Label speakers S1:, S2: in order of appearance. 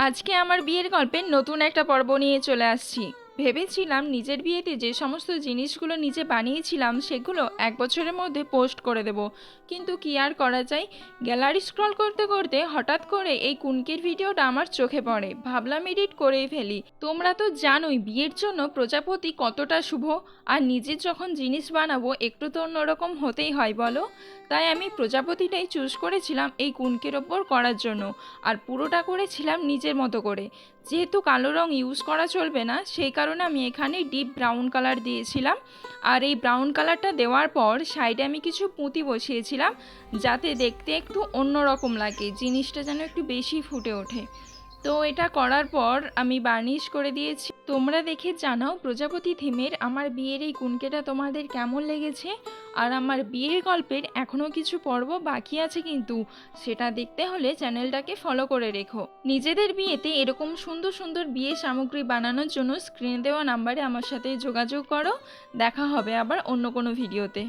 S1: আজকে আমার বিয়ের গল্পের নতুন একটা পর্ব নিয়ে চলে আসছি। ভেবেছিলাম নিজের বিয়েতে যে সমস্ত জিনিসগুলো নিজে বানিয়েছিলাম সেগুলো 1 বছরের মধ্যে পোস্ট করে দেব, কিন্তু কি আর করা যায়। গ্যালারি স্ক্রল করতে করতে হঠাৎ করে এই কুনকের ভিডিওটা আমার চোখে পড়ে, ভাবলাম এডিট করেই ফেলি। তোমরা তো জানোই বিয়ের জন্য প্রজাপতি কতটা শুভ, আর নিজের যখন জিনিস বানাবো একটু তো অন্যরকম হতেই হয় বলো। তাই আমি প্রজাপতিটাই চুজ করেছিলাম এই কুনকের ওপর করার জন্য, আর পুরোটা করেছিলাম নিজের মতো করে। যেহেতু কালো রং ইউজ করা চলবে না, সেই কারণে আমি এখানে ডিপ ব্রাউন কালার দিয়েছিলাম। আর এই ব্রাউন কালারটা দেওয়ার পর সাইডে আমি কিছু পুঁতি বসিয়েছিলাম, যাতে দেখতে একটু অন্যরকম লাগে, জিনিসটা যেন একটু বেশি ফুটে ওঠে। তো এটা করার পর আমি বার্নিশ করে দিয়েছি। তোমরা দেখে জানাও প্রজাপতি থিমের আমার বিয়ের এই কুনকেটা তোমাদের কেমন লেগেছে। আর আমার বিয়ের গল্পের এখনও কিছু পর্ব বাকি আছে, কিন্তু সেটা দেখতে হলে চ্যানেলটাকে ফলো করে রেখো। নিজেদের বিয়েতে এরকম সুন্দর সুন্দর বিয়ে সামগ্রী বানানোর জন্য স্ক্রিনে দেওয়া নাম্বারে আমার সাথে যোগাযোগ করো। দেখা হবে আবার অন্য কোনো ভিডিওতে।